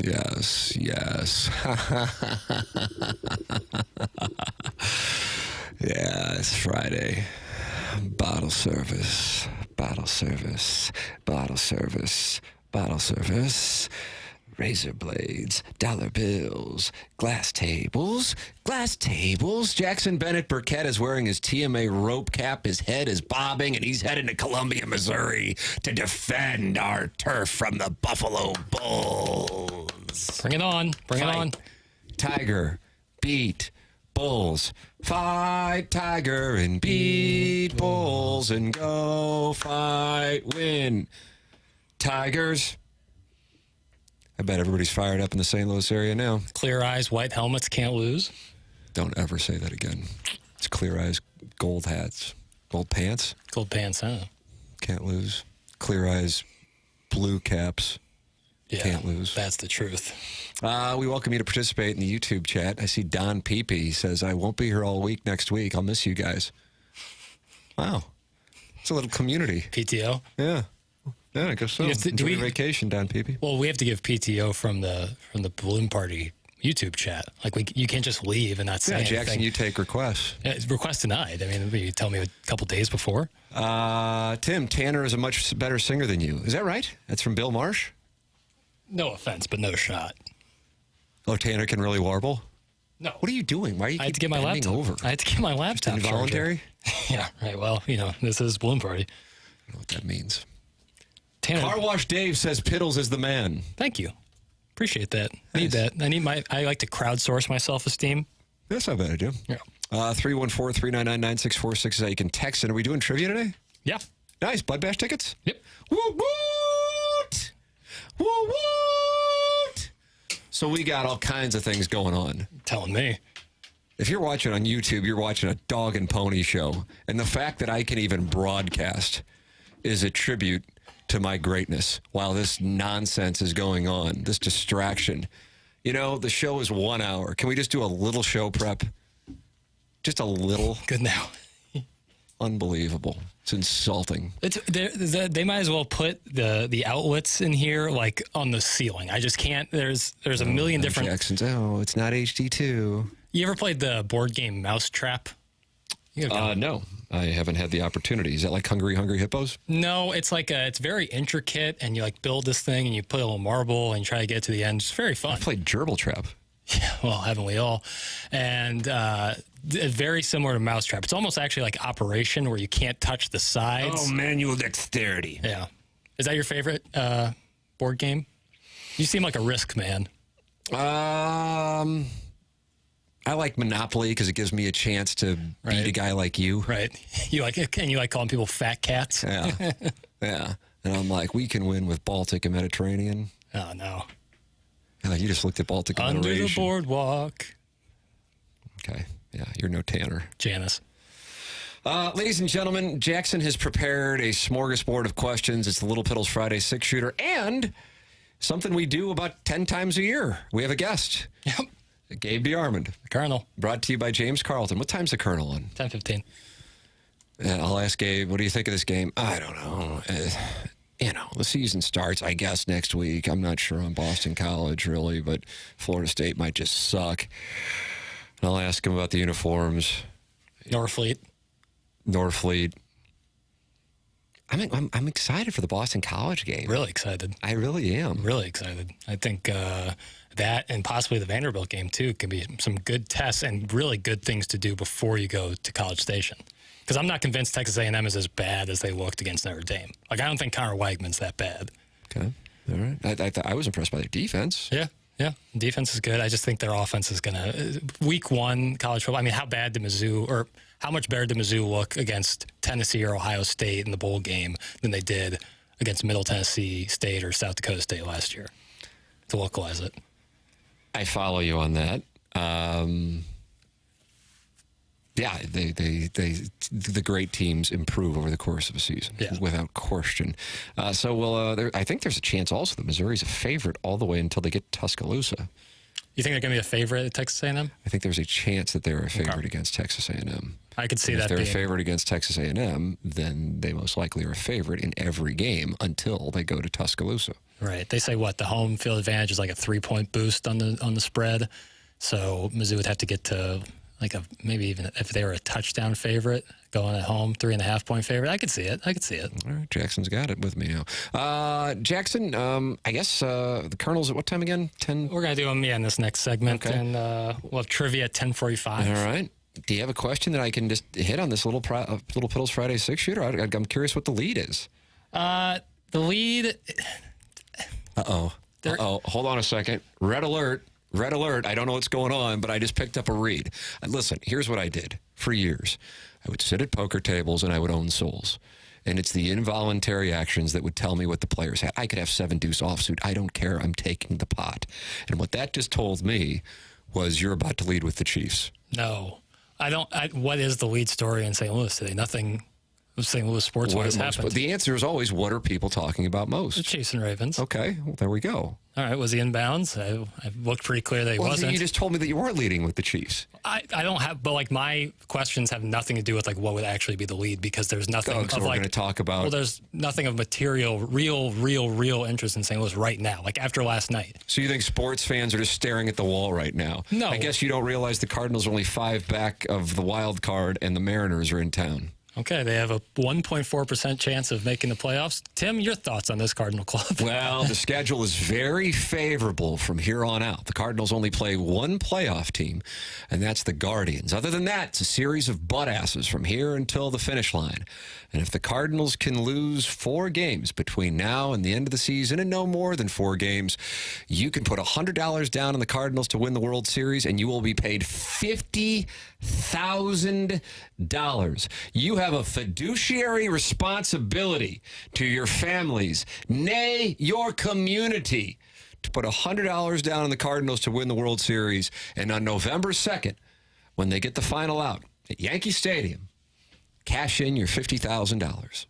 Yes, yes. Yeah, it's Friday. Bottle service, bottle service, bottle service, bottle service. Razor blades, dollar bills, glass tables, glass tables. Jackson Bennett Burkett is wearing his TMA rope cap. His head is bobbing, and he's heading to Columbia, Missouri to defend our turf from the Buffalo Bulls. Bring it on. Bring it on. Tiger, beat Bulls. Fight Tiger and beat Bulls and go fight, win. Tigers. I bet everybody's fired up in the St. Louis area now. Clear eyes, white helmets, can't lose. Don't ever say that again. It's clear eyes, gold hats, gold pants. Gold pants, huh? Can't lose. Clear eyes, blue caps. Yeah, can't lose. That's the truth. We welcome you to participate in the YouTube chat. I see Don Peepee. He says, I won't be here all week next week. I'll miss you guys. Wow. It's a little community. PTO? Yeah. Yeah, I guess so. Enjoy your vacation, Don Peepee. Well, we have to give PTO from the Balloon Party YouTube chat. Like, you can't just leave and not say anything. Jackson, you take requests. Yeah, request denied. I mean, you tell me a couple days before. Tim, Tanner is a much better singer than you. Is that right? That's from Bill Marsh? No offense, but no shot. Oh, Tanner can really warble? No. What are you doing? Why are you I had to get my laptop over? I had to get my laptop. Just involuntary? Yeah, right. Well, this is Balloon Party. I don't know what that means. Tanner, Car Wash Dave says Piddles is the man. Thank you. Appreciate that. Nice. Need that. I like to crowdsource my self-esteem. That's not a bad idea. Yeah. 314-399-9646 is how you can text in. Are we doing trivia today? Yeah. Nice. Blood Bash tickets? Yep. Woot! Woot! Woot! So we got all kinds of things going on. Telling me. If you're watching on YouTube, you're watching a dog and pony show. And the fact that I can even broadcast is a tribute to my greatness while this nonsense is going on, this distraction. The show is 1 hour. Can we just do a little show prep? Just a little. Good now. Unbelievable. It's insulting. They might as well put the outlets in here like on the ceiling. I just can't. There's a million different. Jackson's. Oh, it's not HD2. You ever played the board game Mousetrap? No, I haven't had the opportunity. Is that like Hungry Hippos? No, it's like it's very intricate, and you like build this thing, and you put a little marble, and you try to get to the end. It's very fun. I played Gerbil Trap. Yeah, well, haven't we all? And very similar to Mousetrap. It's almost actually like Operation, where you can't touch the sides. Oh, manual dexterity. Yeah. Is that your favorite board game? You seem like a Risk man. I like Monopoly because it gives me a chance to beat a guy like you. Right. You like calling people fat cats? Yeah. Yeah. And I'm like, we can win with Baltic and Mediterranean. Oh, no. You just looked at Baltic and Under Mediterranean. the boardwalk. Okay. Yeah, you're no Tanner. Janice. Ladies and gentlemen, Jackson has prepared a smorgasbord of questions. It's the Little Piddles Friday 6-shooter and something we do about 10 times a year. We have a guest. Yep. Gabe DeArmond. The Colonel. Brought to you by James Carlton. What time's the Colonel on? 10:15. I'll ask Gabe, what do you think of this game? I don't know. The season starts, I guess, next week. I'm not sure on Boston College, really, but Florida State might just suck. And I'll ask him about the uniforms. Norfleet. I'm excited for the Boston College game. Really excited. I really am. Really excited. I think that and possibly the Vanderbilt game, too, can be some good tests and really good things to do before you go to College Station. Because I'm not convinced Texas A&M is as bad as they looked against Notre Dame. Like, I don't think Connor Wagman's that bad. Okay. All right. I was impressed by their defense. Yeah. Defense is good. I just think their offense is going to... Week 1, college football, I mean, how much better did Mizzou look against Tennessee or Ohio State in the bowl game than they did against Middle Tennessee State or South Dakota State last year to localize it? I follow you on that. Yeah, the great teams improve over the course of a season, without question. I think there's a chance also that Missouri's a favorite all the way until they get to Tuscaloosa. You think they're going to be a favorite at Texas A&M? I think there's a chance that they're a favorite against Texas A&M. I could see that. If they're a favorite against Texas A&M, then they most likely are a favorite in every game until they go to Tuscaloosa. Right. They say what the home field advantage is like a 3-point boost on the spread. So Mizzou would have to get to like maybe even if they were a touchdown favorite going at home, 3.5-point favorite. I could see it. All right, Jackson's got it with me now. Jackson, I guess the Colonels at what time again? 10. We're gonna do them in this next segment, Okay. and we'll have trivia at 10:45. All right. Do you have a question that I can just hit on this little Piddles Friday 6-shooter? I'm curious what the lead is. The lead. Uh-oh. Hold on a second. Red alert. I don't know what's going on, but I just picked up a read. Listen, here's what I did for years. I would sit at poker tables and I would own souls. And it's the involuntary actions that would tell me what the players had. I could have 7-deuce offsuit. I don't care. I'm taking the pot. And what that just told me was you're about to lead with the Chiefs. No, I don't. What is the lead story in St. Louis today? Nothing. St. Louis sports-wise happened. The answer is always, what are people talking about most? The Chiefs and Ravens. Okay, well, there we go. All right, was he in bounds? I looked pretty clear that he wasn't. You just told me that you weren't leading with the Chiefs. I don't have, but like my questions have nothing to do with like what would actually be the lead because there's nothing So of we're like going to talk about. Well, there's nothing of material, real interest in St. Louis right now. Like after last night. So you think sports fans are just staring at the wall right now? No. I guess you don't realize the Cardinals are only 5 back of the wild card, and the Mariners are in town. Okay, they have a 1.4% chance of making the playoffs. Tim, your thoughts on this Cardinal club? Well, the schedule is very favorable from here on out. The Cardinals only play one playoff team, and that's the Guardians. Other than that, it's a series of butt asses from here until the finish line. And if the Cardinals can lose 4 games between now and the end of the season, and no more than 4 games, you can put $100 down on the Cardinals to win the World Series, and you will be paid $50,000. You have a fiduciary responsibility to your families, nay, your community, to put $100 down on the Cardinals to win the World Series. And on November 2nd, when they get the final out at Yankee Stadium, cash in your $50,000.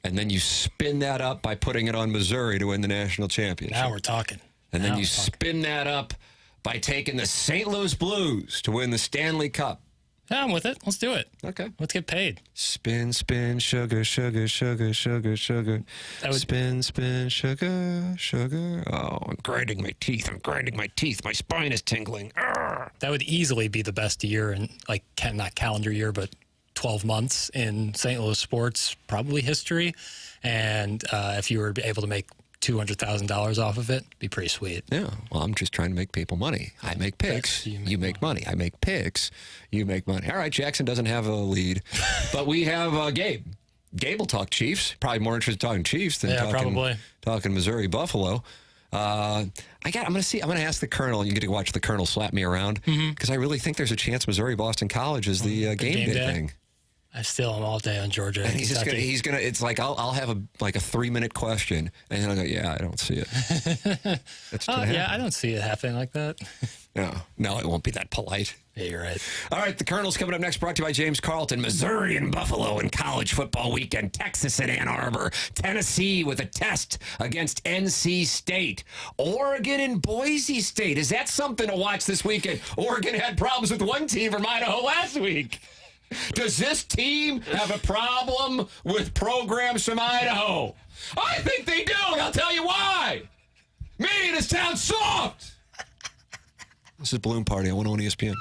And then you spin that up by putting it on Missouri to win the national championship. Now we're talking. And then you spin that up by taking the St. Louis Blues to win the Stanley Cup. Yeah, I'm with it. Let's do it. Okay. Let's get paid. Spin, spin, sugar, sugar, sugar, sugar, sugar. Spin, spin, sugar, sugar. Oh, I'm grinding my teeth. My spine is tingling. Arrgh. That would easily be the best year in, like, not calendar year, but 12 months in St. Louis sports, probably history. And if you were able to make $200,000 off of it, be pretty sweet. Yeah, well, I'm just trying to make people money. I make picks, you make money. I make picks, you make money. All right, Jackson doesn't have a lead, but we have Gabe. Gabe will talk Chiefs. Probably more interested in talking Chiefs than talking Missouri Buffalo. I'm going to ask the Colonel, and you get to watch the Colonel slap me around, because I really think there's a chance Missouri Boston College is the game day thing. I still am all day on Georgia. And he's gonna. It's like I'll have a 3-minute question, and then I'll go, yeah, I don't see it. Yeah, I don't see it happening like that. No, it won't be that polite. Yeah, you're right. All right, the Colonel's coming up next, brought to you by James Carlton. Missouri and Buffalo in college football weekend. Texas and Ann Arbor. Tennessee with a test against NC State. Oregon and Boise State. Is that something to watch this weekend? Oregon had problems with one team from Idaho last week. Does this team have a problem with programs from Idaho? I think they do, and I'll tell you why. Me and this town soft. This is Balloon Party on 101 ESPN.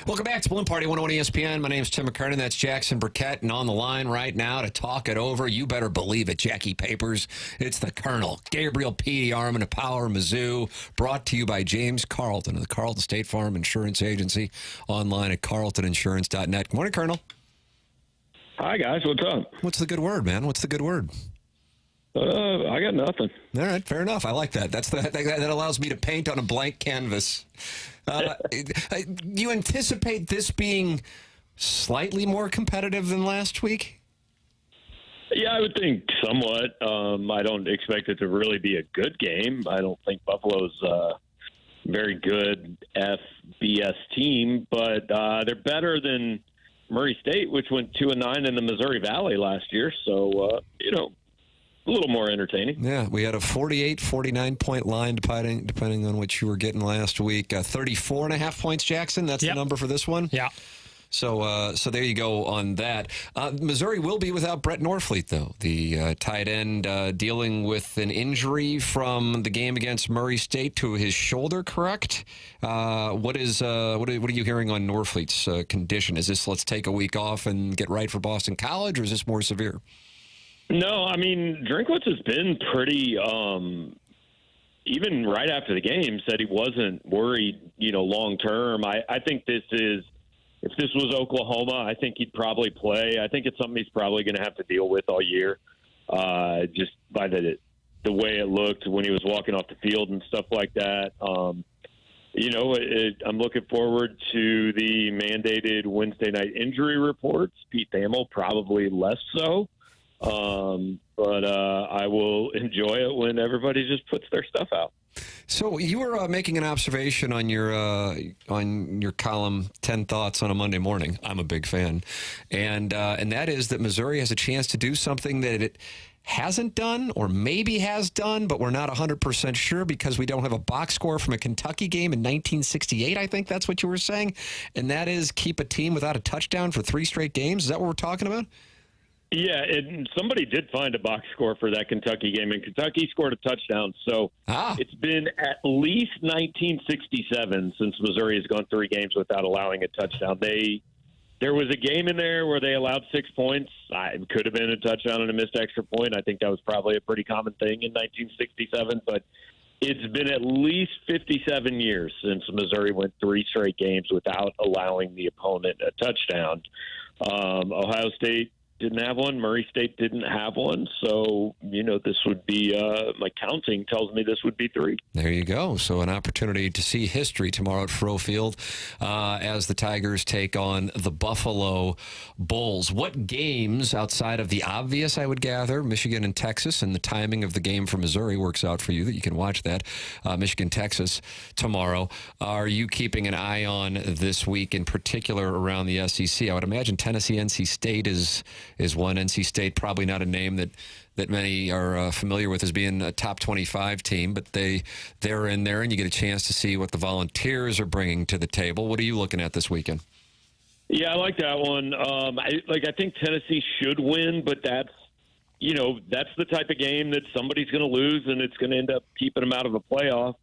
Welcome back to Balloon Party 101 ESPN. My name's Tim McKernan. That's Jackson Burkett. And on the line right now to talk it over, you better believe it, Jackie Papers. It's the Colonel, Gabriel DeArmond of Power Mizzou, brought to you by James Carlton of the Carlton State Farm Insurance Agency, online at carltoninsurance.net. Good morning, Colonel. Hi, guys. What's up? What's the good word, man? What's the good word? I got nothing. All right, fair enough. I like that. That allows me to paint on a blank canvas. You anticipate this being slightly more competitive than last week? Yeah, I would think somewhat. I don't expect it to really be a good game. I don't think Buffalo's a very good FBS team, but they're better than Murray State, which went 2-9 in the Missouri Valley last year. So, a little more entertaining. Yeah, we had a 48-49 point line, depending on what you were getting last week. 34.5 points, Jackson. That's the number for this one? Yeah. So there you go on that. Missouri will be without Brett Norfleet, though, the tight end dealing with an injury from the game against Murray State to his shoulder, correct? What are you hearing on Norfleet's condition? Is this let's take a week off and get right for Boston College, or is this more severe? No, I mean, Drinkwitz has been pretty, even right after the game, said he wasn't worried, long term. I think if this was Oklahoma, I think he'd probably play. I think it's something he's probably going to have to deal with all year, just by the way it looked when he was walking off the field and stuff like that. I'm looking forward to the mandated Wednesday night injury reports. Pete Thamel probably less so. But I will enjoy it when everybody just puts their stuff out. So you were making an observation on your column, 10 Thoughts on a Monday Morning. I'm a big fan. And that is that Missouri has a chance to do something that it hasn't done or maybe has done, but we're not 100% sure because we don't have a box score from a Kentucky game in 1968, I think that's what you were saying. And that is keep a team without a touchdown for 3 straight games. Is that what we're talking about? Yeah, and somebody did find a box score for that Kentucky game, and Kentucky scored a touchdown. So It's been at least 1967 since Missouri has gone 3 games without allowing a touchdown. There was a game in there where they allowed 6 points. It could have been a touchdown and a missed extra point. I think that was probably a pretty common thing in 1967, but it's been at least 57 years since Missouri went 3 straight games without allowing the opponent a touchdown. Ohio State didn't have one. Murray State didn't have one. So, this would be, my counting tells me this would be 3. There you go. So an opportunity to see history tomorrow at Faurot Field as the Tigers take on the Buffalo Bulls. What games, outside of the obvious, I would gather, Michigan and Texas, and the timing of the game for Missouri works out for you that you can watch that, Michigan-Texas tomorrow, are you keeping an eye on this week, in particular around the SEC? I would imagine Tennessee-NC State is one. NC State, probably not a name that many are familiar with as being a top 25 team, but they're in there, and you get a chance to see what the Volunteers are bringing to the table. What are you looking at this weekend? Yeah, I like that one. I think Tennessee should win, but that's the type of game that somebody's going to lose, and it's going to end up keeping them out of a playoff.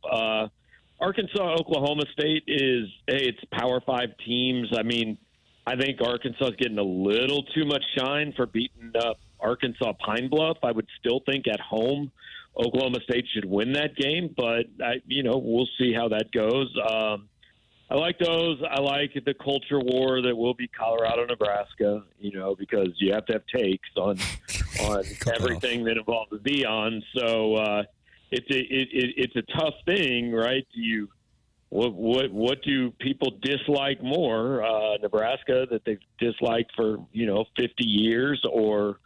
Arkansas, Oklahoma State it's Power 5 teams. I mean, I think Arkansas is getting a little too much shine for beating up Arkansas Pine Bluff. I would still think at home Oklahoma State should win that game, but we'll see how that goes. I like those. I like the culture war that will be Colorado, Nebraska. Because you have to have takes on everything that involves Deion. So it's a tough thing, right? What do people dislike more? Nebraska that they've disliked for 50 years, or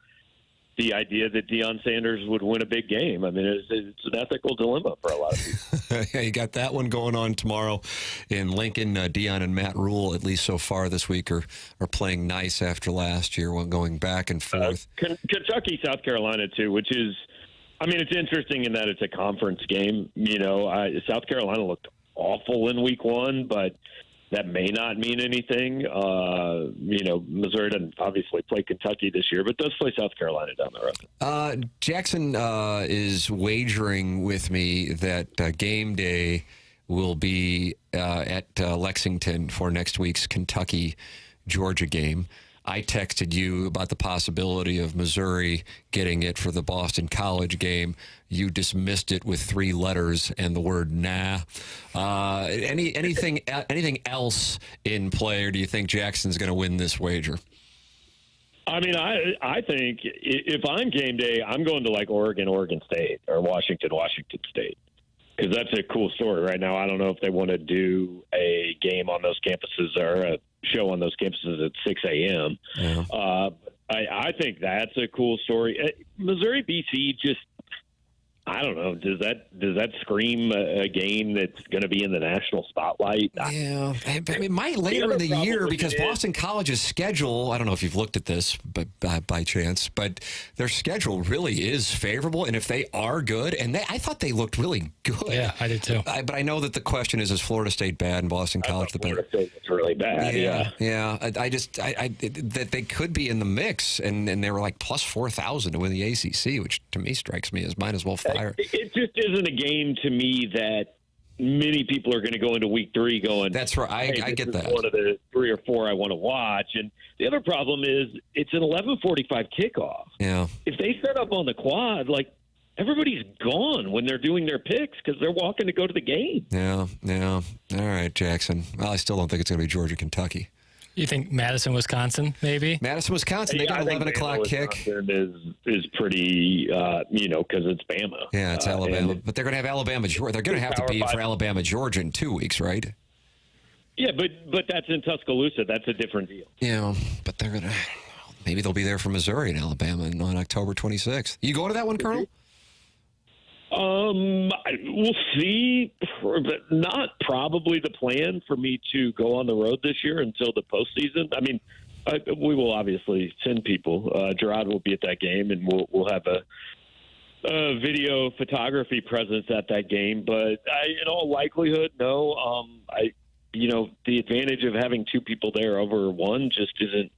the idea that Deion Sanders would win a big game? I mean, it's an ethical dilemma for a lot of people. Yeah, you got that one going on tomorrow in Lincoln. Deion and Matt Rule, at least so far this week, are playing nice after last year, going back and forth. Kentucky, South Carolina too, which is, I mean, it's interesting in that it's a conference game. South Carolina looked awful in week 1, but that may not mean anything. Missouri doesn't obviously play Kentucky this year, but does play South Carolina down the road. Jackson is wagering with me that game day will be at Lexington for next week's Kentucky-Georgia game. I texted you about the possibility of Missouri getting it for the Boston College game. You dismissed it with 3 letters and the word nah. Anything else in play, or do you think Jackson's going to win this wager? I mean, I think if I'm game day, I'm going to like Oregon State, or Washington State, because that's a cool story right now. I don't know if they want to do a game on those campuses or a show on those campuses at 6 a.m. Yeah. I think that's a cool story. Missouri BC just, I don't know. Does that scream a game that's going to be in the national spotlight? Yeah, it might later in the year, because Boston College's schedule, I don't know if you've looked at this but by chance, but their schedule really is favorable. And if they are good, and I thought they looked really good. Yeah, I did too. But I know that the question is Florida State bad and Boston College the better? Florida State's really bad. Yeah. That they could be in the mix, and they were like plus 4,000 to win the ACC, which to me strikes me as might as well fire. It just isn't a game to me that many people are going to go into week 3 going, that's right. Hey, I get that. One of the 3 or 4 I want to watch. And the other problem is it's an 11:45 kickoff. Yeah. If they set up on the quad, like, everybody's gone when they're doing their picks because they're walking to go to the game. Yeah. All right, Jackson. Well, I still don't think it's going to be Georgia, Kentucky. You think Madison, Wisconsin, maybe? Madison, Wisconsin, they got an 11 o'clock kick. Is pretty, because it's Bama. Yeah, it's Alabama. But they're going to have Alabama, Georgia. They're going to have to be for Alabama, Georgia in 2 weeks, right? Yeah, but that's in Tuscaloosa. That's a different deal. Yeah, but they're going to, maybe they'll be there for Missouri and Alabama on October 26th. You going to that one, Colonel? We'll see. But not probably the plan for me to go on the road this year until the postseason. I mean, we will obviously send people. Gerard will be at that game, and we'll have a video photography presence at that game. But in all likelihood, no. The advantage of having 2 people there over 1 just isn't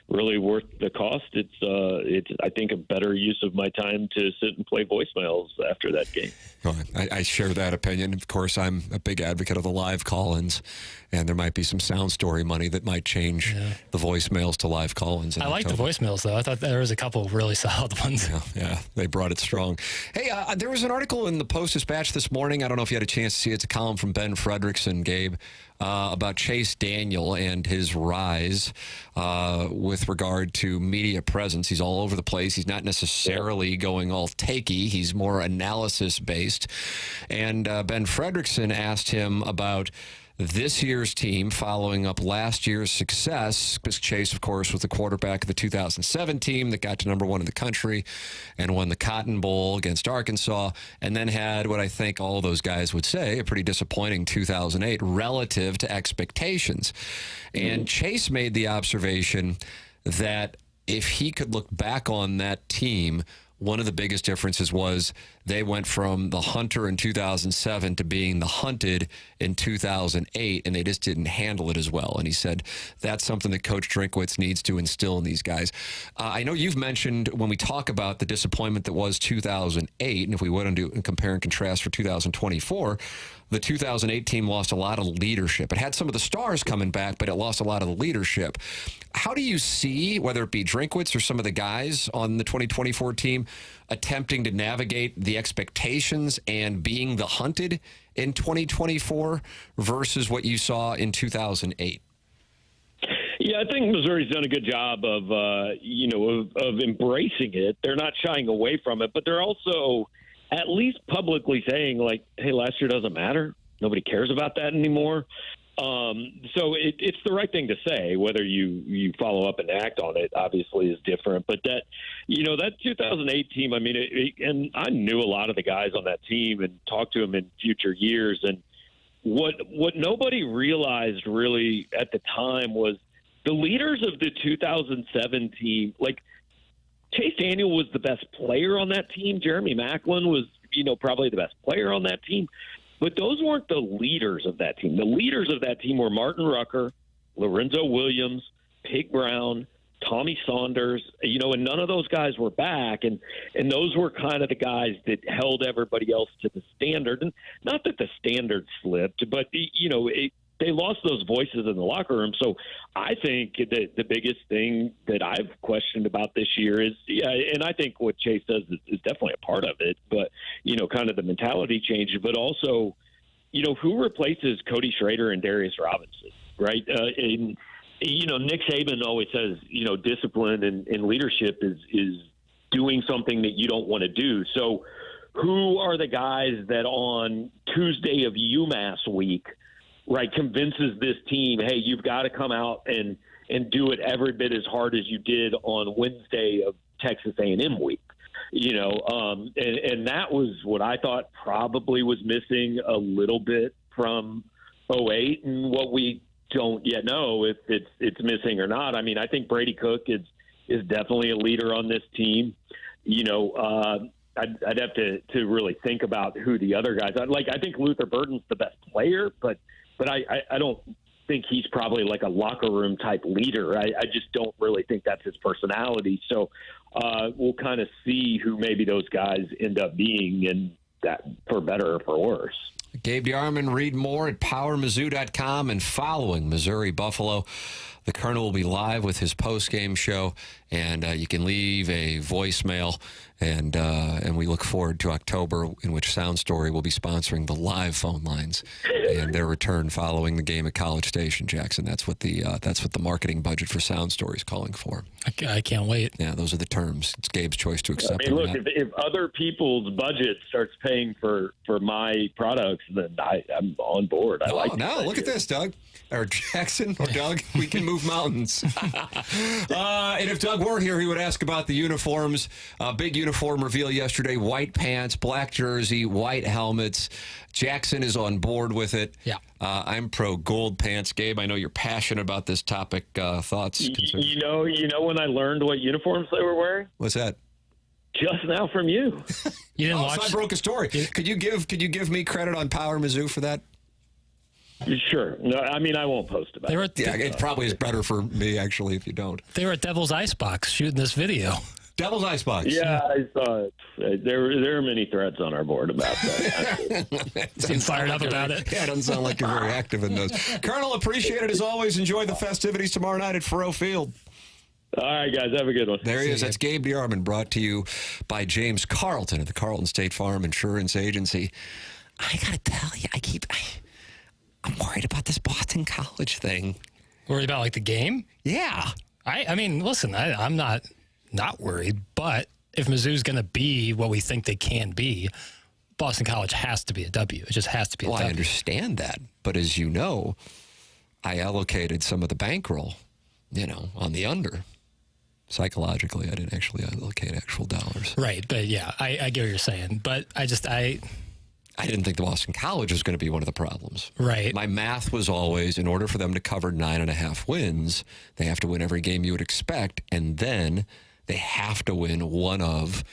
really worth the cost. It's I think a better use of my time to sit and play voicemails after that game. Well, I share that opinion. Of course, I'm a big advocate of the live call-ins, and there might be some sound story money that might change the voicemails to live call-ins. I like the voicemails, though. I thought there was a couple really solid ones. Yeah, they brought it strong. Hey, there was an article in the Post-Dispatch this morning. I don't know if you had a chance to see it. It's a column from Ben Frederickson, Gabe, about Chase Daniel and his rise with regard to media presence. He's all over the place. He's not necessarily going all takey. He's more analysis-based. And Ben Frederickson asked him about this year's team following up last year's success, because Chase, of course, was the quarterback of the 2007 team that got to number 1 in the country and won the Cotton Bowl against Arkansas, and then had what I think all those guys would say, a pretty disappointing 2008 relative to expectations. And Chase made the observation that if he could look back on that team, one of the biggest differences was they went from the hunter in 2007 to being the hunted in 2008, and they just didn't handle it as well. And he said that's something that Coach Drinkwitz needs to instill in these guys. I know you've mentioned when we talk about the disappointment that was 2008, and if we went to compare and contrast for 2024, the 2008 team lost a lot of leadership. It had some of the stars coming back, but it lost a lot of the leadership. How do you see, whether it be Drinkwitz or some of the guys on the 2024 team, attempting to navigate the expectations and being the hunted in 2024 versus what you saw in 2008? Yeah, I think Missouri's done a good job of embracing it. They're not shying away from it, but they're also at least publicly saying, like, hey, last year doesn't matter. Nobody cares about that anymore. So it's the right thing to say. Whether you follow up and act on it, obviously, is different. But that 2008 team, I mean, and I knew a lot of the guys on that team and talked to them in future years. And what nobody realized really at the time was the leaders of the 2007 team, like, Chase Daniel was the best player on that team. Jeremy Macklin was, probably the best player on that team. But those weren't the leaders of that team. The leaders of that team were Martin Rucker, Lorenzo Williams, Pig Brown, Tommy Saunders, and none of those guys were back. And those were kind of the guys that held everybody else to the standard. And not that the standard slipped, but, they lost those voices in the locker room. So I think that the biggest thing that I've questioned about this year is, and I think what Chase says is definitely a part of it, but, kind of the mentality change, but also, who replaces Cody Schrader and Darius Robinson, right? And Nick Saban always says, discipline and leadership is doing something that you don't want to do. So who are the guys that on Tuesday of UMass week, right, convinces this team, hey, you've got to come out and do it every bit as hard as you did on Wednesday of Texas A&M week? And that was what I thought probably was missing a little bit from 2008, and what we don't yet know if it's missing or not. I mean, I think Brady Cook is definitely a leader on this team. I'd have to really think about who the other guys are. Like, I think Luther Burton's the best player, but I don't think he's probably like a locker room type leader. I just don't really think that's his personality. So we'll kind of see who maybe those guys end up being, and that for better or for worse. Gabe DeArmond, read more at powermizzou.com, and following Missouri Buffalo, the Colonel will be live with his post-game show, and you can leave a voicemail, and we look forward to October, in which Sound Story will be sponsoring the live phone lines and their return following the game at College Station, Jackson. That's what the marketing budget for Sound Story is calling for. I can't wait. Yeah, those are the terms. It's Gabe's choice to accept. I mean, look, if other people's budget starts paying for my products, then I'm on board. I like. No, look at this, Doug. Or Jackson or Doug, we can move mountains. And if Doug weren't here, he would ask about the uniforms. Big uniform reveal yesterday: white pants, black jersey, white helmets. Jackson is on board with it. Yeah. I'm pro gold pants. Gabe, I know you're passionate about this topic. Thoughts? You know when I learned what uniforms they were wearing? What's that? Just now from you. You didn't watch? So I broke a story. Could you give me credit on Power Mizzou for that? Sure. No, I mean, I won't post about it. It probably is better for me, actually, if you don't. They were at Devil's Icebox shooting this video. Devil's Icebox. Yeah, I saw it. There are many threads on our board about that. Seem fired up about it. Yeah, it doesn't sound like you're very active in those. Colonel, appreciate it as always. Enjoy the festivities tomorrow night at Faroe Field. All right, guys, have a good one. There he is. That's Gabe DeArmond, brought to you by James Carlton at the Carlton State Farm Insurance Agency. I got to tell you, I'm worried about this Boston College thing. Worried about, like, the game? Yeah. I mean, listen, I'm not worried, but if Mizzou's going to be what we think they can be, Boston College has to be a W. It just has to be a W. I understand that. But as you know, I allocated some of the bankroll, on the under. Psychologically, I didn't actually allocate actual dollars. Right, but yeah, I get what you're saying. But I didn't think the Boston College was going to be one of the problems. Right. My math was always, in order for them to cover 9.5 wins, they have to win every game you would expect, and then they have to win one of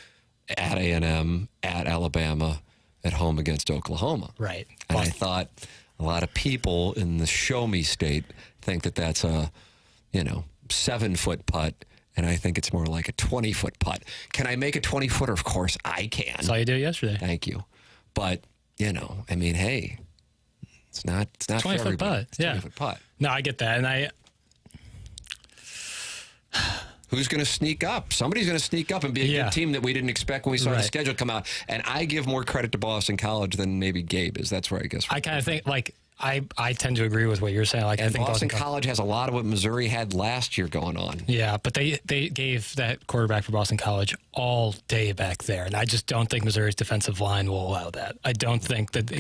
at A&M, at Alabama, at home against Oklahoma. Right. And I thought a lot of people in the show-me state think that that's a, 7-foot putt, and I think it's more like a 20-foot putt. Can I make a 20-footer? Of course I can. That's all you did yesterday. Thank you. But, hey, it's not 20-foot putt. It's 20-foot putt. No, I get that. And who's going to sneak up? Somebody's going to sneak up and be a good team that we didn't expect when we saw the schedule come out. And I give more credit to Boston College than maybe Gabe is. That's where I guess. I kind of think, I tend to agree with what you're saying. I think Boston College has a lot of what Missouri had last year going on. Yeah, but they gave that quarterback for Boston College all day back there, and I just don't think Missouri's defensive line will allow that. I don't think that.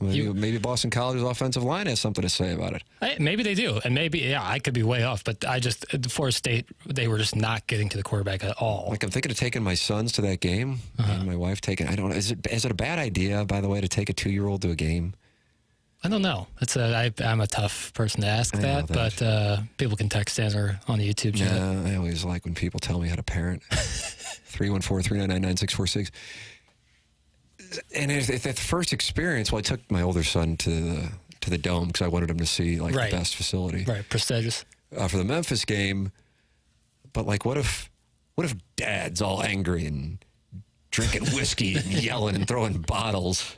Maybe Boston College's offensive line has something to say about it. Maybe they do, and maybe I could be way off, but Florida State, they were just not getting to the quarterback at all. I'm thinking of taking my sons to that game, and my wife taking. I don't know. Is it a bad idea, by the way, to take a 2-year-old to a game? I don't know. I'm a tough person to ask that, but people can text in or on the YouTube channel. Yeah, I always like when people tell me how to parent. 314-399-9646. And at the first experience, I took my older son to the Dome because I wanted him to see the best facility. Right, prestigious. For the Memphis game, But like, what if Dad's all angry and drinking whiskey and yelling and throwing bottles?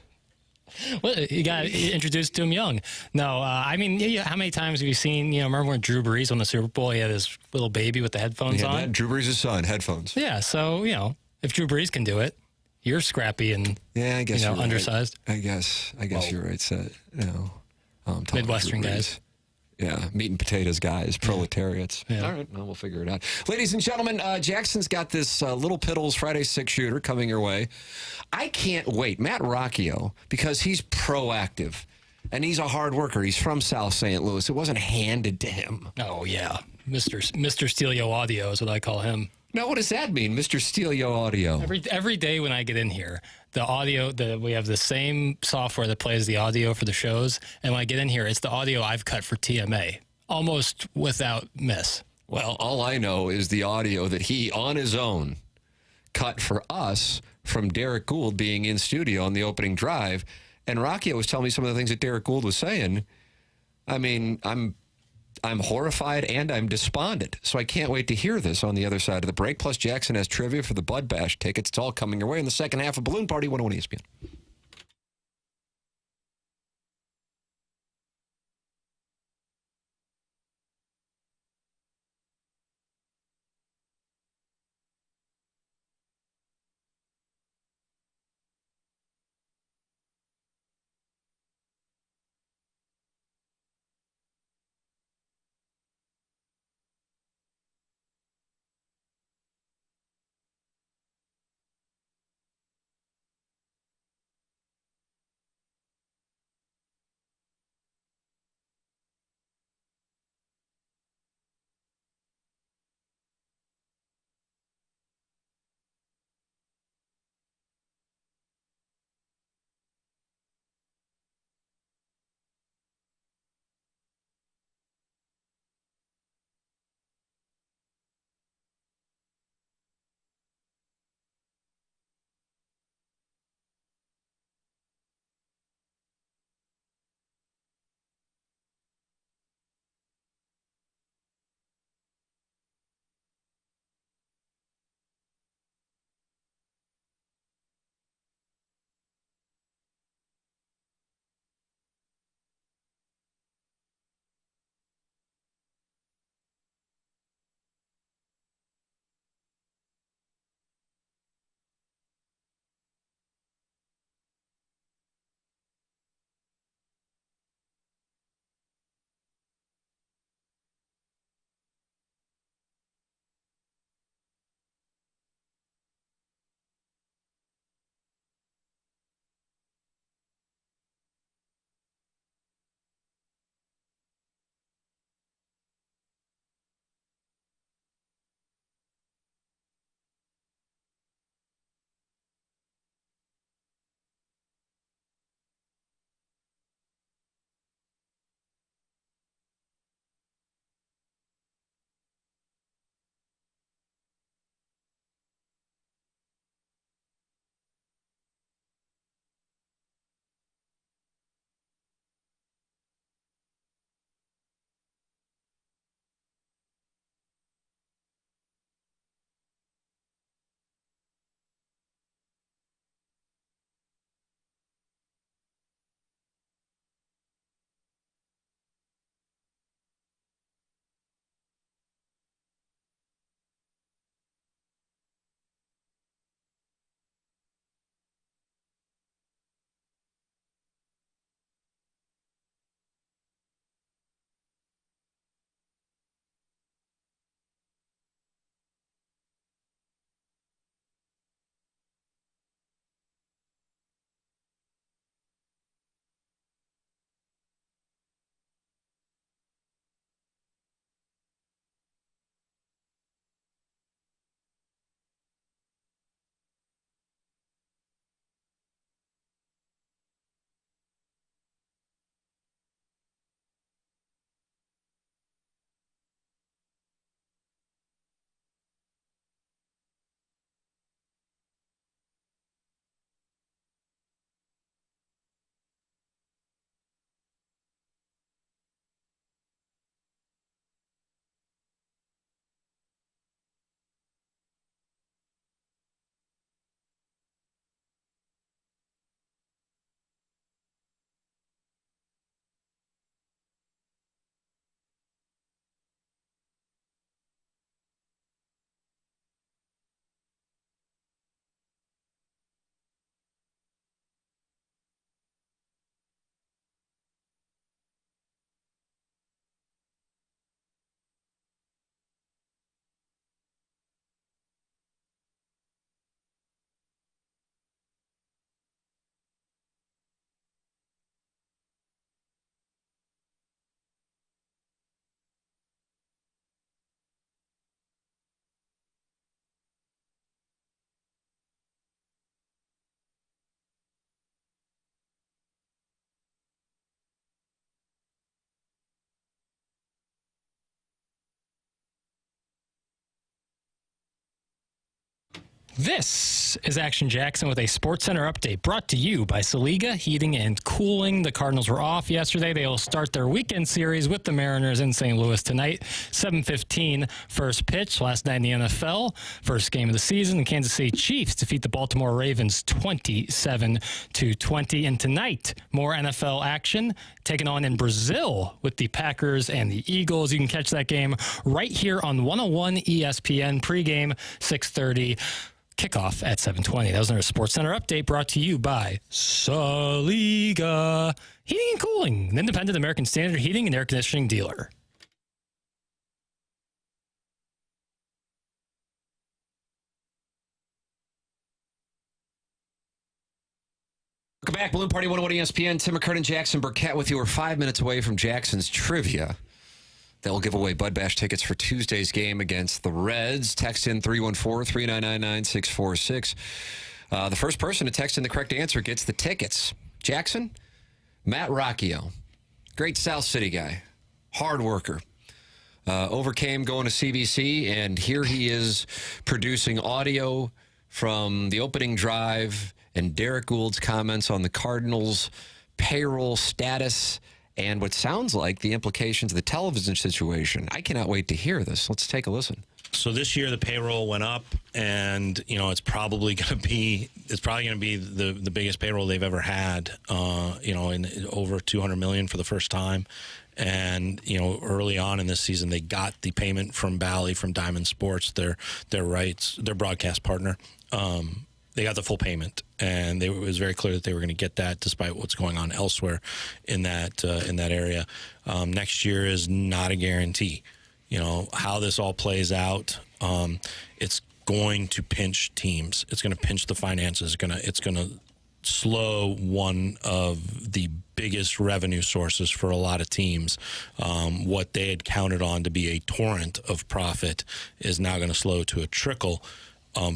Well, you got introduced to him young. No, I mean, how many times have you seen, remember when Drew Brees won the Super Bowl, he had his little baby with the headphones on? Drew Brees' son, headphones. Yeah, so, if Drew Brees can do it, you're scrappy and, I guess you're undersized. Right. I guess you're right, Seth. Midwestern guys. Yeah, meat and potatoes guys, proletariats. Yeah. All right, well, we'll figure it out. Ladies and gentlemen, Jackson's got this Little Piddles Friday six-shooter coming your way. I can't wait. Matt Rocchio, because he's proactive, and he's a hard worker. He's from South St. Louis. It wasn't handed to him. Oh, yeah. Mr. Steelio Audio is what I call him. Now, what does that mean, Mr. Steelio Audio? Every day when I get in here, the audio, we have the same software that plays the audio for the shows, and when I get in here, it's the audio I've cut for TMA, almost without miss. Well, all I know is the audio that he, on his own, cut for us from Derek Gould being in studio on the opening drive, and Rocchio was telling me some of the things that Derek Gould was saying. I mean, I'm horrified and I'm despondent. So I can't wait to hear this on the other side of the break. Plus, Jackson has trivia for the Bud Bash tickets. It's all coming your way in the second half of Balloon Party 101 ESPN. This is Action Jackson with a SportsCenter update brought to you by Saliga Heating and Cooling. The Cardinals were off yesterday. They will start their weekend series with the Mariners in St. Louis tonight. 7:15 first pitch. Last night in the NFL, first game of the season, the Kansas City Chiefs defeat the Baltimore Ravens 27-20. And tonight, more NFL action taken on in Brazil with the Packers and the Eagles. You can catch that game right here on 101 ESPN pregame 6:30. Kickoff at 7:20. That was another SportsCenter update brought to you by Saliga Heating and Cooling, an independent American Standard heating and air conditioning dealer. Welcome back. Balloon Party 101 ESPN. Tim McKernan, Jackson Burkett with you. We're 5 minutes away from Jackson's trivia. They'll give away Bud Bash tickets for Tuesday's game against the Reds. Text in 314-399-9646. The first person to text in the correct answer gets the tickets. Jackson, Matt Rocchio, great South City guy, hard worker. Overcame going to CBC, and here he is producing audio from the opening drive and Derek Gould's comments on the Cardinals' payroll status and what sounds like the implications of the television situation. I cannot wait to hear this. Let's take a listen. So this year the payroll went up, and it's probably going to be the biggest payroll they've ever had. In over $200 million for the first time. And early on in this season, they got the payment from Bally, from Diamond Sports, their rights, their broadcast partner. They got the full payment, and it was very clear that they were going to get that, despite what's going on elsewhere in that area. Next year is not a guarantee. How this all plays out. It's going to pinch teams. It's going to pinch the finances. It's going to slow one of the biggest revenue sources for a lot of teams. What they had counted on to be a torrent of profit is now going to slow to a trickle.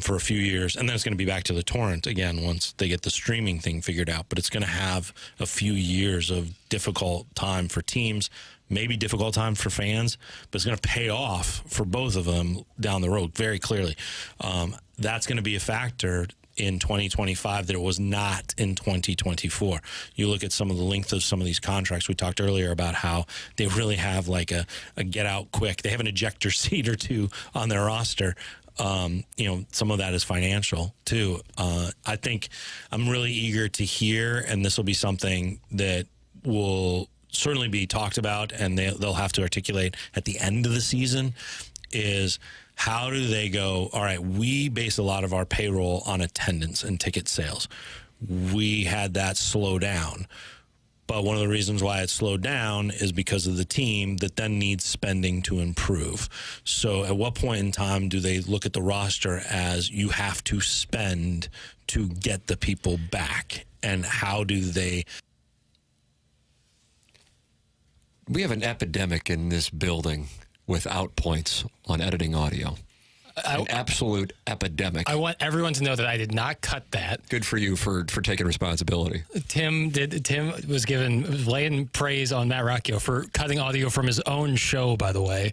For a few years, and then it's going to be back to the torrent again once they get the streaming thing figured out. But it's going to have a few years of difficult time for teams, maybe difficult time for fans, but it's going to pay off for both of them down the road very clearly. That's going to be a factor in 2025 that it was not in 2024. You look at some of the length of some of these contracts. We talked earlier about how they really have like a get out quick. They have an ejector seat or two on their roster. Some of that is financial too. I think I'm really eager to hear, and this will be something that will certainly be talked about, and they'll have to articulate at the end of the season, is how do they go, all right, we base a lot of our payroll on attendance and ticket sales. We had that slow down. But one of the reasons why it slowed down is because of the team that then needs spending to improve. So at what point in time do they look at the roster as you have to spend to get the people back? And how do they... We have an epidemic in this building with outpoints on editing audio. An absolute epidemic. I want everyone to know that I did not cut that. Good for you for taking responsibility. Tim was laying praise on Matt Rocchio for cutting audio from his own show, by the way.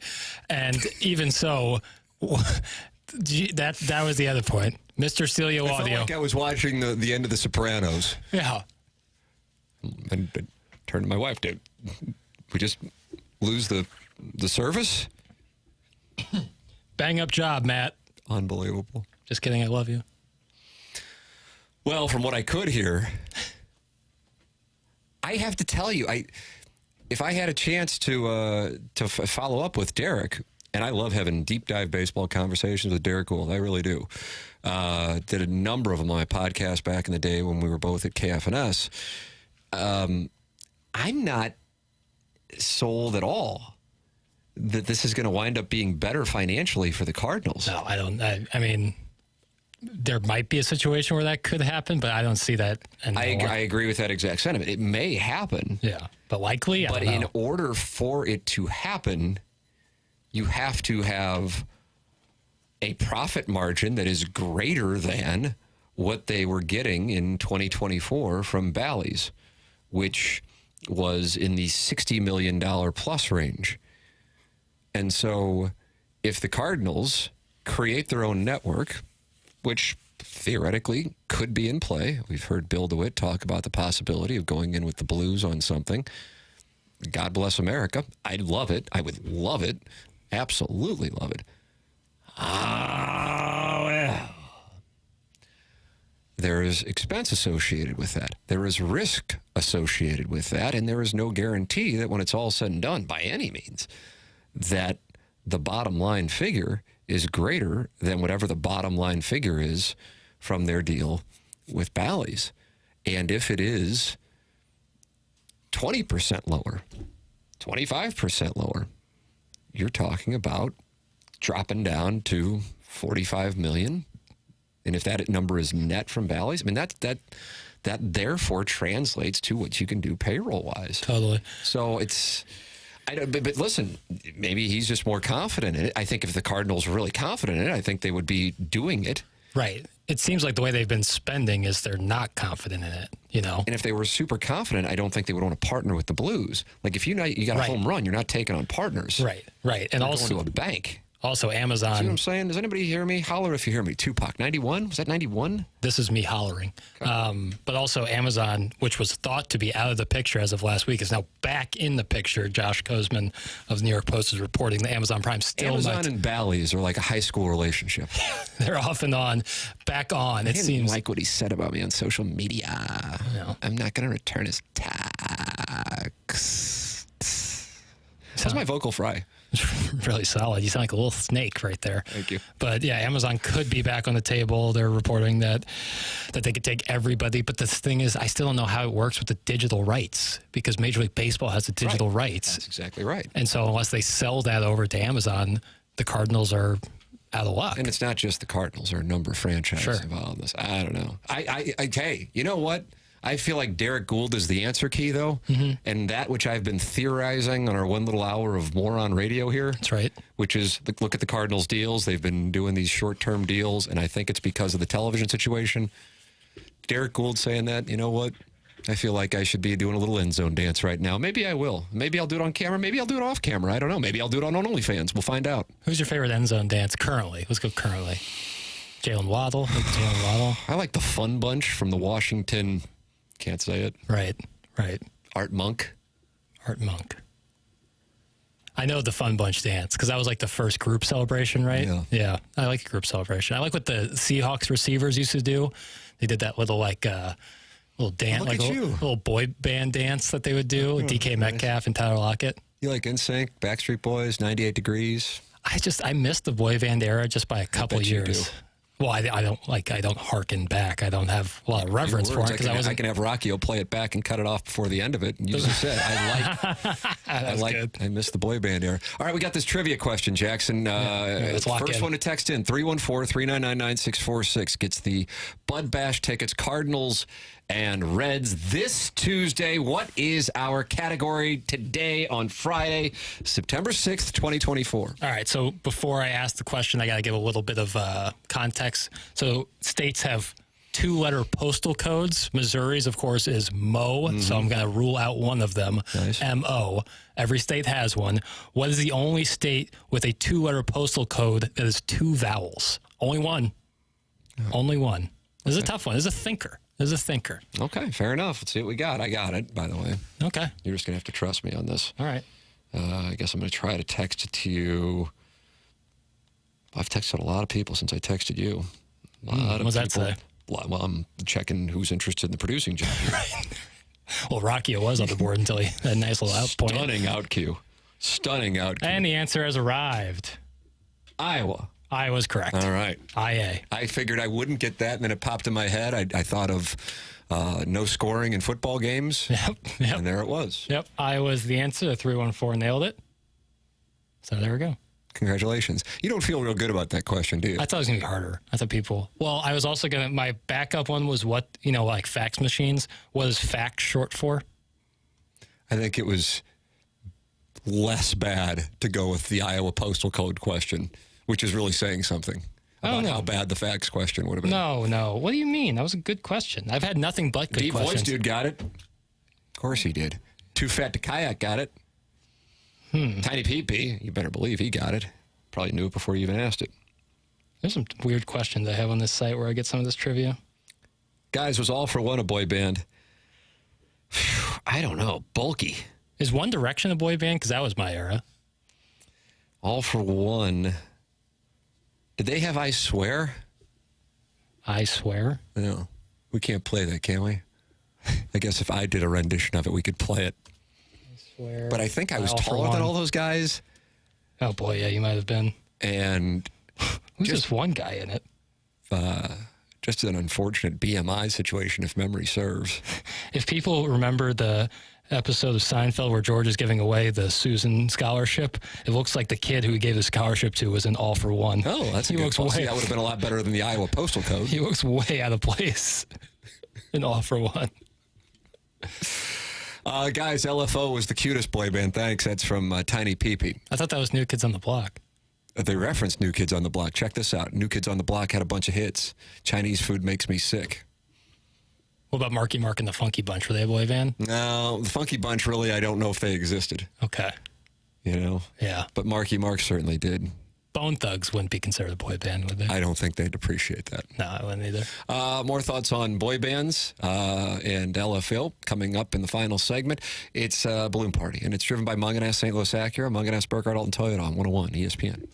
And even so, that was the other point. Mr. Steelio I audio. felt like I was watching the end of The Sopranos. Yeah. And I turned to my wife, did we just lose the service? Bang up job, Matt. Unbelievable. Just kidding. I love you. Well, from what I could hear, I have to tell you, if I had a chance to follow up with Derek, and I love having deep dive baseball conversations with Derek Gould, I really do. Did a number of them on my podcast back in the day when we were both at KFNS. I'm not sold at all that this is going to wind up being better financially for the Cardinals. No, I don't. I mean, there might be a situation where that could happen, but I don't see that. I agree with that exact sentiment. It may happen. Yeah, but likely. But in order for it to happen, you have to have a profit margin that is greater than what they were getting in 2024 from Bally's, which was in the $60 million plus range. And so if the Cardinals create their own network, which theoretically could be in play. We've heard Bill DeWitt talk about the possibility of going in with the Blues on something. God bless America. I'd love it. I would love it. Absolutely love it. Well. There is expense associated with that. There is risk associated with that, and there is no guarantee that when it's all said and done, by any means, that the bottom line figure is greater than whatever the bottom line figure is from their deal with Bally's. And if it is 20% lower, 25% lower, you're talking about dropping down to $45 million. And if that number is net from Bally's, I mean, that therefore translates to what you can do payroll-wise. Totally. So it's... But listen, maybe he's just more confident in it. I think if the Cardinals were really confident in it, I think they would be doing it. Right. It seems like the way they've been spending is they're not confident in it, you know? And if they were super confident, I don't think they would want to partner with the Blues. Like, if you got a home run, you're not taking on partners. Right. And you're also going to a bank. Also, Amazon. See what I'm saying? Does anybody hear me? Holler if you hear me. Tupac, 91? Was that 91? This is me hollering. Okay. But also Amazon, which was thought to be out of the picture as of last week, is now back in the picture. Josh Kozman of the New York Post is reporting that Amazon Prime still Amazon and Bally's are like a high school relationship. They're off and on, back on. It seems like what he said about me on social media. No. I'm not going to return his tax. How's my vocal fry? Really solid. You sound like a little snake right there. Thank you. But yeah, Amazon could be back on the table. They're reporting that they could take everybody. But the thing is, I still don't know how it works with the digital rights, because Major League Baseball has the digital rights. That's exactly right. And so unless they sell that over to Amazon, the Cardinals are out of luck. And it's not just the Cardinals. There are a number of franchises involved in this. I don't know. Hey, you know what? I feel like Derek Gould is the answer key, though. Mm-hmm. And that which I've been theorizing on our one little hour of moron radio here. That's right. Which is, look at the Cardinals deals. They've been doing these short-term deals, and I think it's because of the television situation. Derek Gould saying that, you know what? I feel like I should be doing a little end zone dance right now. Maybe I will. Maybe I'll do it on camera. Maybe I'll do it off camera. I don't know. Maybe I'll do it on OnlyFans. We'll find out. Who's your favorite end zone dance currently? Let's go currently. Jalen Waddle. Jalen Waddle. I like the Fun Bunch from the Washington... Can't say it. Right. Art Monk. I know the Fun Bunch dance because that was like the first group celebration, right? Yeah. I like a group celebration. I like what the Seahawks receivers used to do. They did that little little dance, like a little boy band dance that they would do with DK Metcalf and Tyler Lockett. You like NSYNC, Backstreet Boys, 98 Degrees? I missed the boy band era just by a couple years. Well, I don't hearken back. I don't have a lot of reverence for it because I can have Rocky play it back and cut it off before the end of it. And you just said I missed the boy band era. All right, we got this trivia question, Jackson. Let's lock first in. one to text in 314-399-9646 gets the Bud Bash tickets. Cardinals and Reds this Tuesday. What is our category today on Friday, September 6th, 2024? All right, so before I ask the question, I got to give a little bit of context. So states have two-letter postal codes. Missouri's, of course, is Mo, so I'm going to rule out one of them, nice. M-O. Every state has one. What is the only state with a two-letter postal code that is two vowels? Only one. Only one. This is a tough one. This is a thinker. Okay, fair enough. Let's see what we got. I got it, by the way. Okay. You're just going to have to trust me on this. All right. I guess I'm going to try to text it to you. I've texted a lot of people since I texted you. What does that say? Well, I'm checking who's interested in the producing job here. Well, Rocky was on the board until he had a nice little out point. Stunning out cue. And the answer has arrived. Iowa. Iowa's correct. All right. IA. I figured I wouldn't get that, and then it popped in my head. I thought of no scoring in football games. Yep. And there it was. Yep. Iowa's the answer. The 314 nailed it. So there we go. Congratulations. You don't feel real good about that question, do you? I thought it was going to be harder. I thought people... Well, I was also going to... My backup one was what, like fax machines. What is fax short for? I think it was less bad to go with the Iowa postal code question, which is really saying something about how bad the fax question would have been. No. What do you mean? That was a good question. I've had nothing but good Deep questions. Voice Dude got it. Of course he did. Too Fat to Kayak got it. Tiny Pee-Pee, you better believe he got it. Probably knew it before you even asked it. There's some weird questions I have on this site where I get some of this trivia. Guys, was All for One a boy band? I don't know. Bulky. Is One Direction a boy band? Because that was my era. All for One. Did they have I Swear? I Swear? No. We can't play that, can we? I guess if I did a rendition of it, we could play it. I Swear. But I think I was All for taller than One. all those guys. Oh, boy, yeah, you might have been. And Who's just one guy in it? just an unfortunate BMI situation, if memory serves. If people remember the episode of Seinfeld where George is giving away the Susan scholarship, it looks like the kid who he gave the scholarship to was in All for One. Oh, that's a He good looks call. See, way- that would have been a lot better than the Iowa Postal Code. He looks way out of place in All for One. Guys, LFO was the cutest boy band. Thanks. That's from Tiny Peepee. I thought that was New Kids on the Block. They referenced New Kids on the Block. Check this out. New Kids on the Block had a bunch of hits. Chinese food makes me sick. What about Marky Mark and the Funky Bunch? Were they a boy band? No, the Funky Bunch, really, I don't know if they existed, Okay. you know? Yeah. But Marky Mark certainly did. Bone Thugs wouldn't be considered a boy band, would they? I don't think they'd appreciate that. No, I wouldn't either. More thoughts on boy bands and LFL coming up in the final segment. It's Balloon Party, and it's driven by Munganess St. Louis Acura, Munganess Burkhardt Alton Toyota on 101 ESPN.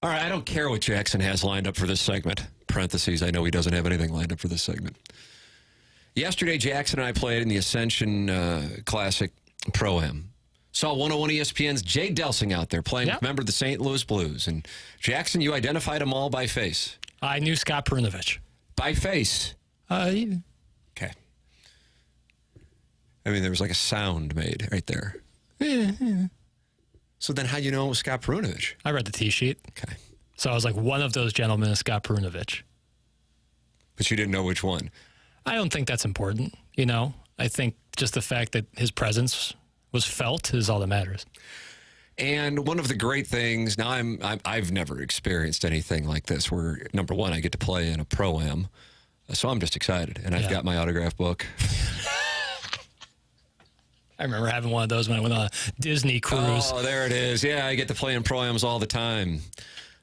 All right, I don't care what Jackson has lined up for this segment. Parentheses, I know he doesn't have anything lined up for this segment. Yesterday, Jackson and I played in the Ascension Classic Pro-Am. Saw 101 ESPN's Jay Delsing out there playing with a member of the St. Louis Blues. And Jackson, you identified them all by face. I knew Scott Perunovich. By face? Okay. I mean, there was like a sound made right there. So then how do you know it was Scott Perunovich? I read the tee sheet. Okay. So I was like, one of those gentlemen is Scott Perunovich. But you didn't know which one? I don't think that's important, you know. I think just the fact that his presence was felt is all that matters. And one of the great things, now I've never experienced anything like this where, number one, I get to play in a Pro-Am. So I'm just excited. And I've got my autograph book. I remember having one of those when I went on a Disney cruise. Oh, there it is. Yeah, I get to play in Pro-Ams all the time.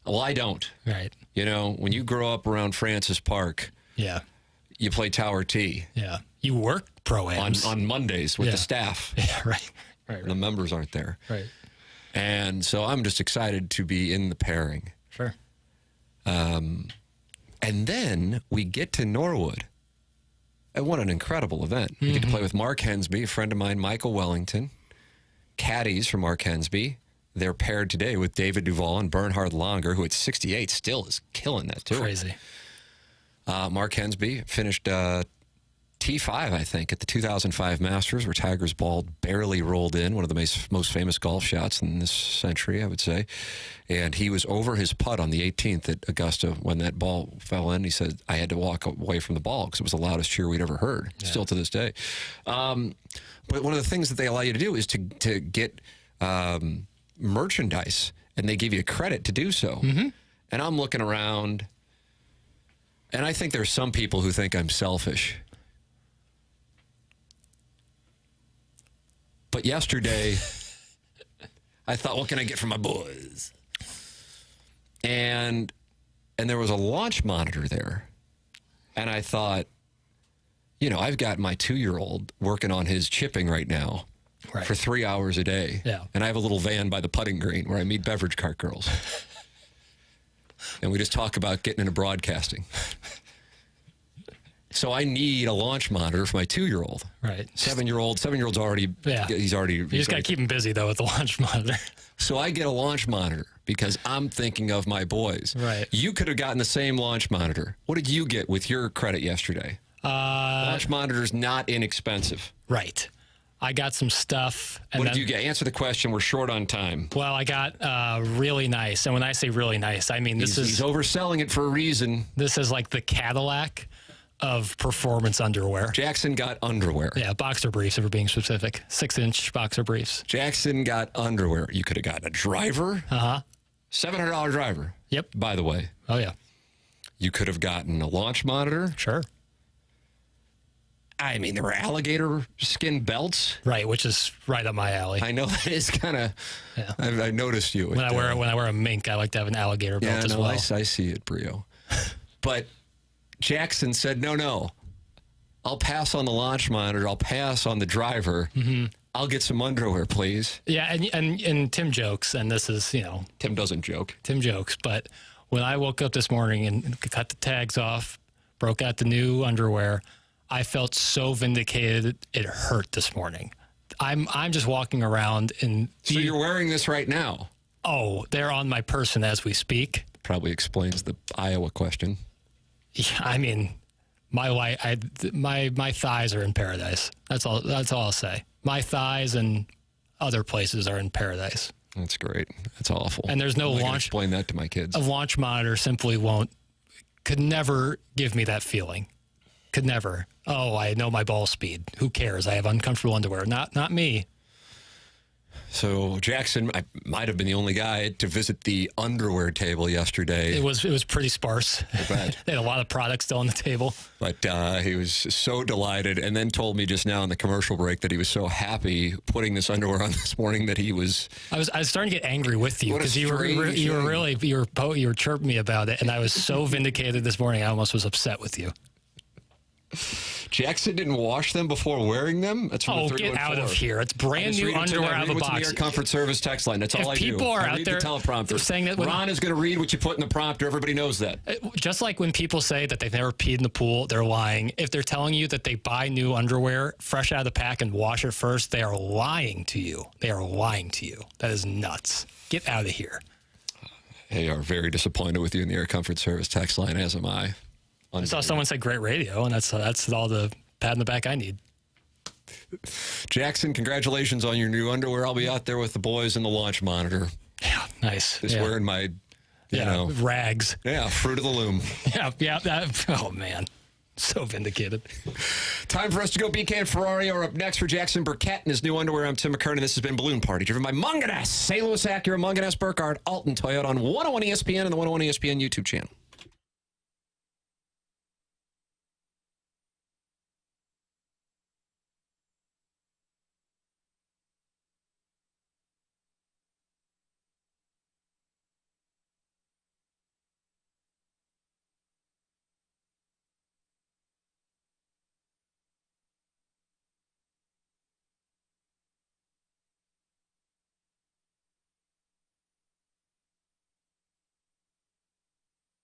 Well, I don't. Right. You know, when you grow up around Francis Park, you play Tower T. Yeah. You work Pro-Ams. On Mondays with the staff. Yeah, right. The members aren't there. Right. And so I'm just excited to be in the pairing. Sure. And then we get to Norwood. And what an incredible event. We get to play with Mark Hensby, a friend of mine, Michael Wellington, caddies for Mark Hensby. They're paired today with David Duval and Bernhard Langer, who at 68 still is killing that too. Crazy. Mark Hensby finished T5, I think, at the 2005 Masters, where Tiger's ball barely rolled in, one of the most famous golf shots in this century, I would say. And he was over his putt on the 18th at Augusta when that ball fell in. He said, I had to walk away from the ball because it was the loudest cheer we'd ever heard, still to this day. But one of the things that they allow you to do is to get merchandise, and they give you credit to do so. And I'm looking around, and I think there's some people who think I'm selfish. But yesterday, I thought, what can I get for my boys? And there was a launch monitor there. And I thought, you know, I've got my 2-year-old working on his chipping right now for 3 hours a day. Yeah. And I have a little van by the putting green where I meet beverage cart girls. And we just talk about getting into broadcasting. So I need a launch monitor for my 2-year-old. Right. 7-year-old's already, he's already. You just got to keep him busy, though, with the launch monitor. So I get a launch monitor because I'm thinking of my boys. Right. You could have gotten the same launch monitor. What did you get with your credit yesterday? Launch monitor's not inexpensive. Right. I got some stuff. And what did you get? Answer the question. We're short on time. Well, I got really nice. And when I say really nice, I mean he's overselling it for a reason. This is like the Cadillac of performance underwear. Jackson got underwear. Yeah, boxer briefs, if we're being specific. 6-inch boxer briefs. Jackson got underwear. You could have gotten a driver. $700 driver. Yep. By the way. Oh, yeah. You could have gotten a launch monitor. Sure. I mean, there were alligator skin belts. Right, which is right up my alley. I know that is kind of. Yeah. I noticed you. When I wear a mink, I like to have an alligator belt as well. I see it, Brio. But Jackson said, no. I'll pass on the launch monitor. I'll pass on the driver. I'll get some underwear, please. Yeah, and Tim jokes, and this is, you know. Tim doesn't joke. Tim jokes, but when I woke up this morning and cut the tags off, broke out the new underwear, I felt so vindicated. It hurt this morning. I'm just walking around in. So you're wearing this right now? Oh, they're on my person as we speak. Probably explains the Iowa question. Yeah, I mean, my thighs are in paradise. That's all I'll say. My thighs and other places are in paradise. That's great. That's awful. And there's no launch. Explain that to my kids. A launch monitor simply could never give me that feeling. Could never. Oh, I know my ball speed. Who cares? I have uncomfortable underwear. Not me. So Jackson, I might have been the only guy to visit the underwear table yesterday. It was pretty sparse. I bet. They had a lot of products still on the table. But he was so delighted, and then told me just now in the commercial break that he was so happy putting this underwear on this morning that he was. I was starting to get angry with you because you were chirping me about it, and I was so vindicated this morning. I almost was upset with you. Jackson didn't wash them before wearing them? That's from the get out of here. It's brand new underwear out of a box. What's in the Air Comfort Service text line. That's all I do. If people are out there the teleprompter. saying that Ron is going to read what you put in the prompter. Everybody knows that. Just like when people say that they've never peed in the pool, they're lying. If they're telling you that they buy new underwear fresh out of the pack and wash it first, they are lying to you. They are lying to you. That is nuts. Get out of here. They are very disappointed with you in the Air Comfort Service text line, as am I. I saw someone say great radio, and that's all the pat in the back I need. Jackson, congratulations on your new underwear. I'll be out there with the boys in the launch monitor. Yeah, nice. Just wearing my, you know. Rags. Yeah, fruit of the loom. Oh, man. So vindicated. Time for us to go. BK and Ferrari are up next for Jackson Burkett and his new underwear. I'm Tim McKernan. This has been Balloon Party, driven by Munganess, St. Louis Acura, Munganess, Burkhardt, Alton Toyota on 101 ESPN and the 101 ESPN YouTube channel.